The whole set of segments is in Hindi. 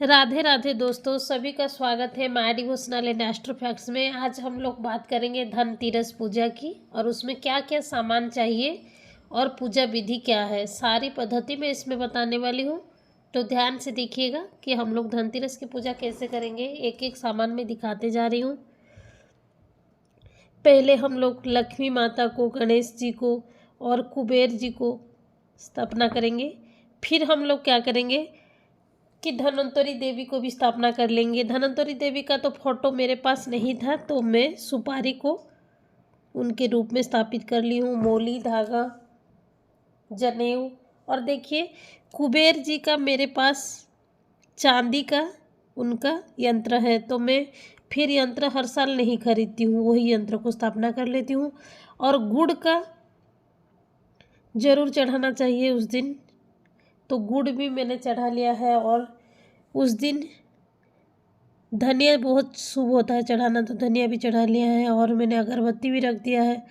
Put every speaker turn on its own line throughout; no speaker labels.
राधे राधे दोस्तों, सभी का स्वागत है my devotional and astro facts में। आज हम लोग बात करेंगे धनतेरस पूजा की और उसमें क्या क्या सामान चाहिए और पूजा विधि क्या है। सारी पद्धति मैं इसमें बताने वाली हूँ, तो ध्यान से देखिएगा कि हम लोग धनतेरस की पूजा कैसे करेंगे। एक एक सामान में दिखाते जा रही हूँ। पहले हम लोग लक्ष्मी माता को, गणेश जी को और कुबेर जी को स्थापना करेंगे। फिर हम लोग क्या करेंगे कि धन्वंतरी देवी को भी स्थापना कर लेंगे। धन्वंतरी देवी का तो फोटो मेरे पास नहीं था, तो मैं सुपारी को उनके रूप में स्थापित कर ली हूँ। मोली, धागा, जनेऊ। और देखिए कुबेर जी का मेरे पास चांदी का उनका यंत्र है, तो मैं फिर यंत्र हर साल नहीं खरीदती हूँ, वही यंत्र को स्थापना कर लेती हूँ। और गुड़ का जरूर चढ़ाना चाहिए उस दिन, तो गुड़ भी मैंने चढ़ा लिया है। और उस दिन धनिया बहुत शुभ होता है चढ़ाना, तो धनिया भी चढ़ा लिया है। और मैंने अगरबत्ती भी रख दिया है।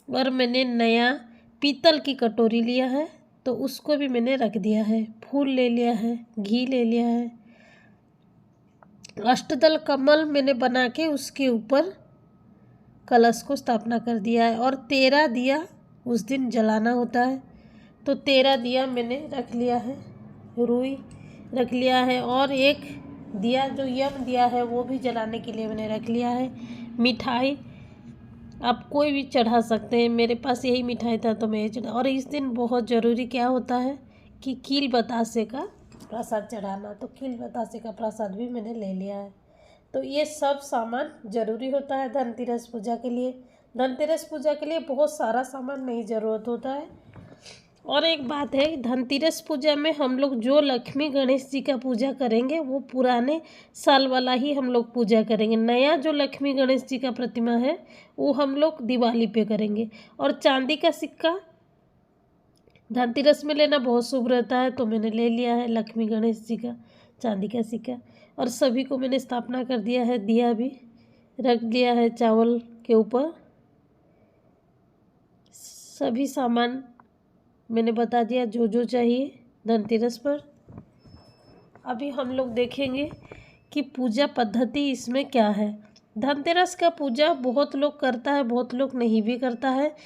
और मैंने नया पीतल की कटोरी लिया है, तो उसको भी मैंने रख दिया है। फूल ले लिया है, घी ले लिया है। अष्टदल कमल मैंने बना के उसके ऊपर कलश को स्थापना कर दिया है। और 13 दिया उस दिन जलाना होता है, तो 13 दिया मैंने रख लिया है। रुई रख लिया है और एक दिया जो यम दिया है वो भी जलाने के लिए मैंने रख लिया है। मिठाई आप कोई भी चढ़ा सकते हैं, मेरे पास यही मिठाई था तो मैं ये चढ़ा। और इस दिन बहुत ज़रूरी क्या होता है कि कील बतासे का प्रसाद चढ़ाना, तो कील बतासे का प्रसाद भी मैंने ले लिया है। तो ये सब सामान ज़रूरी होता है धनतेरस पूजा के लिए। धनतेरस पूजा के लिए बहुत सारा सामान नहीं ज़रूरत होता है। और एक बात है, धनतेरस पूजा में हम लोग जो लक्ष्मी गणेश जी का पूजा करेंगे वो पुराने साल वाला ही हम लोग पूजा करेंगे। नया जो लक्ष्मी गणेश जी का प्रतिमा है वो हम लोग दिवाली पे करेंगे। और चांदी का सिक्का धनतेरस में लेना बहुत शुभ रहता है, तो मैंने ले लिया है लक्ष्मी गणेश जी का चांदी का सिक्का। और सभी को मैंने स्थापना कर दिया है, दिया भी रख दिया है चावल के ऊपर। सभी सामान मैंने बता दिया जो जो चाहिए धनतेरस पर। अभी हम लोग देखेंगे कि पूजा पद्धति इसमें क्या है। धनतेरस का पूजा बहुत लोग करता है, बहुत लोग नहीं भी करता है।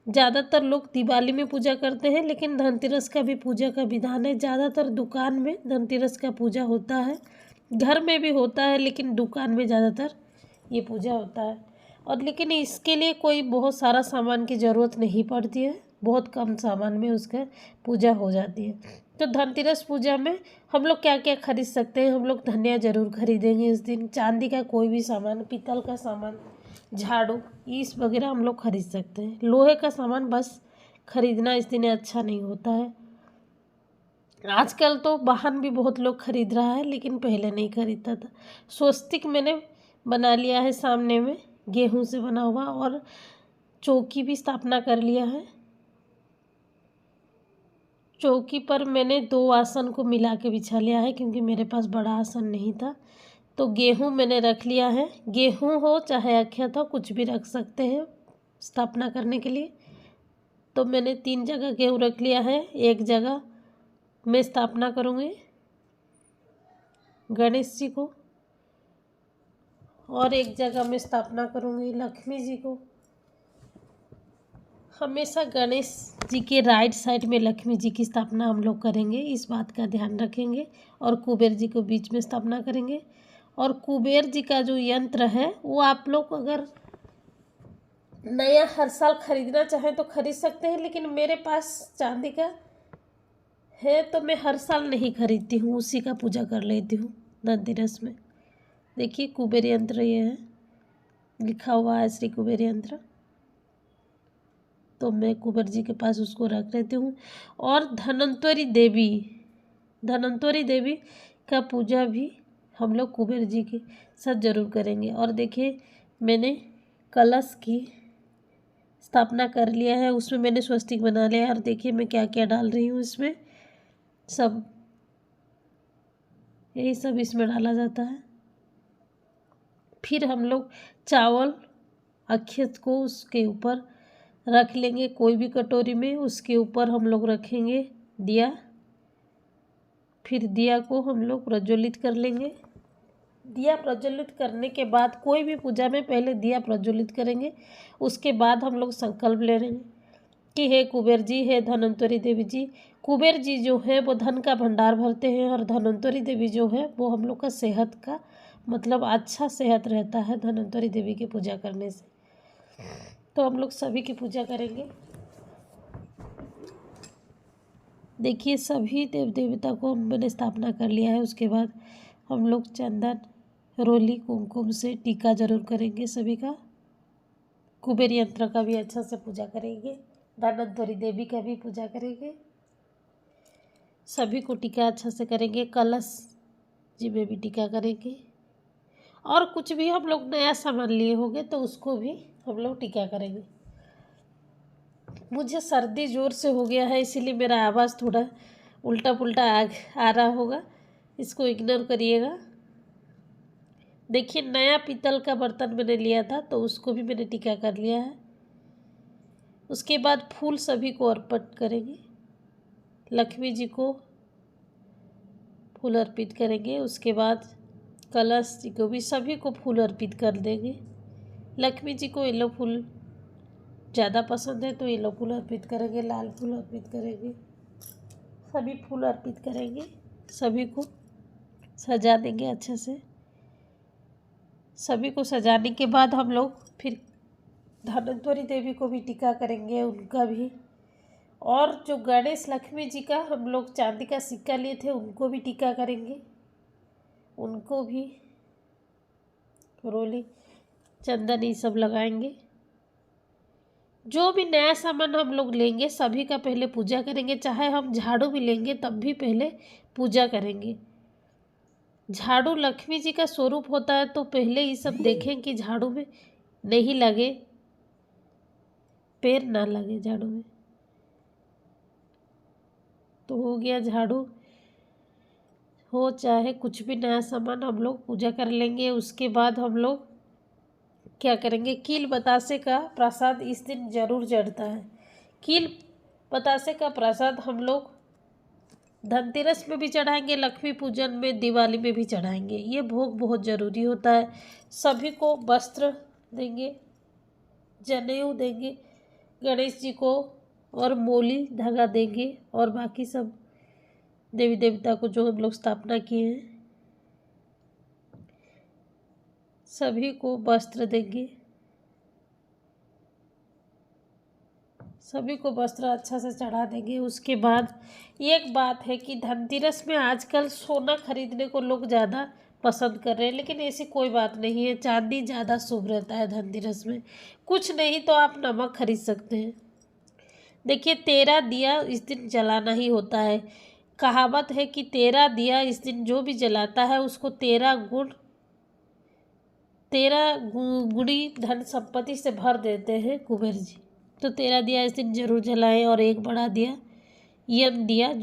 ज़्यादातर लोग दिवाली में पूजा करते हैं, लेकिन धनतेरस का भी पूजा का विधान है। ज़्यादातर दुकान में धनतेरस का पूजा होता है, घर में भी होता है, लेकिन दुकान में ज़्यादातर ये पूजा होता है। और लेकिन इसके लिए कोई बहुत सारा सामान की ज़रूरत नहीं पड़ती है, बहुत कम सामान में उसका पूजा हो जाती है। तो धनतेरस पूजा में हम लोग क्या क्या खरीद सकते हैं। हम लोग धनिया ज़रूर खरीदेंगे इस दिन। चांदी का कोई भी सामान, पीतल का सामान, झाड़ू, इस वगैरह हम लोग खरीद सकते हैं। लोहे का सामान बस खरीदना इस दिन अच्छा नहीं होता है। आजकल तो वाहन भी बहुत लोग खरीद रहा है, लेकिन पहले नहीं खरीदता था। स्वस्तिक मैंने बना लिया है सामने में, गेहूं से बना हुआ। और चौकी भी स्थापना कर लिया है। चौकी पर मैंने 2 आसन को मिला के बिछा लिया है, क्योंकि मेरे पास बड़ा आसन नहीं था। तो गेहूं मैंने रख लिया है। गेहूं हो चाहे अक्षत हो, कुछ भी रख सकते हैं स्थापना करने के लिए। तो मैंने 3 जगह गेहूं रख लिया है। एक जगह मैं स्थापना करूँगी गणेश जी को, और एक जगह मैं स्थापना करूँगी लक्ष्मी जी को। हमेशा गणेश जी के राइट साइड में लक्ष्मी जी की स्थापना हम लोग करेंगे, इस बात का ध्यान रखेंगे। और कुबेर जी को बीच में स्थापना करेंगे। और कुबेर जी का जो यंत्र है वो आप लोग अगर नया हर साल खरीदना चाहें तो खरीद सकते हैं, लेकिन मेरे पास चांदी का है तो मैं हर साल नहीं खरीदती हूँ, उसी का पूजा कर लेती हूँ धनतेरस में। देखिए कुबेर यंत्र ये है, लिखा हुआ है श्री कुबेर यंत्र, तो मैं कुबेर जी के पास उसको रख लेती हूँ। और धन्वंतरी देवी का पूजा भी हम लोग कुबेर जी के साथ जरूर करेंगे। और देखिए मैंने कलश की स्थापना कर लिया है, उसमें मैंने स्वस्तिक बना लिया है। और देखिए मैं क्या क्या डाल रही हूँ इसमें, सब यही सब इसमें डाला जाता है। फिर हम लोग चावल अक्षत को उसके ऊपर रख लेंगे, कोई भी कटोरी में, उसके ऊपर हम लोग रखेंगे दिया। फिर दिया को हम लोग प्रज्वलित कर लेंगे। दिया प्रज्वलित करने के बाद कोई भी पूजा में पहले दिया प्रज्वलित करेंगे, उसके बाद हम लोग संकल्प ले लेंगे कि हे कुबेर जी, हे धन्वंतरी देवी जी। कुबेर जी जो है वो धन का भंडार भरते हैं और धन्वंतरी देवी जो है वो हम लोग का सेहत का मतलब अच्छा सेहत रहता है धन्वंतरी देवी की पूजा करने से। तो हम लोग सभी की पूजा करेंगे। देखिए सभी देव देवता को मैंने स्थापना कर लिया है। उसके बाद हम लोग चंदन, रोली, कुमकुम से टीका जरूर करेंगे सभी का। कुबेर यंत्र का भी अच्छा से पूजा करेंगे, धन्वंतरी देवी का भी पूजा करेंगे, सभी को टीका अच्छा से करेंगे। कलश जी में भी टीका करेंगे और कुछ भी हम लोग नया सामान लिए होंगे तो उसको भी हम लोग टीका करेंगे। मुझे सर्दी ज़ोर से हो गया है इसीलिए मेरा आवाज़ थोड़ा उल्टा पुल्टा आ रहा होगा, इसको इग्नोर करिएगा। देखिए नया पीतल का बर्तन मैंने लिया था तो उसको भी मैंने टीका कर लिया है। उसके बाद फूल सभी को अर्पित करेंगे, लक्ष्मी जी को फूल अर्पित करेंगे। उसके बाद कलश जी को भी सभी को फूल अर्पित कर देंगे। लक्ष्मी जी को येलो फूल ज़्यादा पसंद है तो येलो फूल अर्पित करेंगे, लाल फूल अर्पित करेंगे, सभी फूल अर्पित करेंगे। सभी को सजा देंगे अच्छे से। सभी को सजाने के बाद हम लोग फिर धन्वंतरी देवी को भी टीका करेंगे, उनका भी। और जो गणेश लक्ष्मी जी का हम लोग चांदी का सिक्का लिए थे उनको भी टीका करेंगे, उनको भी रोली, चंदन ये सब लगाएंगे। जो भी नया सामान हम लोग लेंगे सभी का पहले पूजा करेंगे। चाहे हम झाड़ू भी लेंगे तब भी पहले पूजा करेंगे। झाड़ू लक्ष्मी जी का स्वरूप होता है तो पहले ये सब देखें कि झाड़ू में नहीं लगे, पैर ना लगे झाड़ू में। तो हो गया झाड़ू हो चाहे कुछ भी नया सामान हम लोग पूजा कर लेंगे। उसके बाद हम लोग क्या करेंगे, कील बतासे का प्रसाद इस दिन जरूर चढ़ता है। कील बतासे का प्रसाद हम लोग धनतेरस में भी चढ़ाएंगे, लक्ष्मी पूजन में, दिवाली में भी चढ़ाएंगे। ये भोग बहुत ज़रूरी होता है। सभी को वस्त्र देंगे, जनेऊ देंगे गणेश जी को और मोली धागा देंगे और बाकी सब देवी देवता को जो हम लोग स्थापना किए हैं सभी को वस्त्र देंगे। सभी को वस्त्र अच्छा से चढ़ा देंगे। उसके बाद एक बात है कि धनतेरस में आजकल सोना खरीदने को लोग ज़्यादा पसंद कर रहे हैं, लेकिन ऐसी कोई बात नहीं है। चांदी ज़्यादा शुभ रहता है धनतेरस में। कुछ नहीं तो आप नमक खरीद सकते हैं। देखिए 13 दिया इस दिन जलाना ही होता है। कहावत है कि 13 दिया इस दिन जो भी जलाता है उसको 13 गुणी धन संपत्ति से भर देते हैं कुबेर जी। तो 13 दिया इस दिन जरूर जलाएं और एक बड़ा दिया यम दिया जो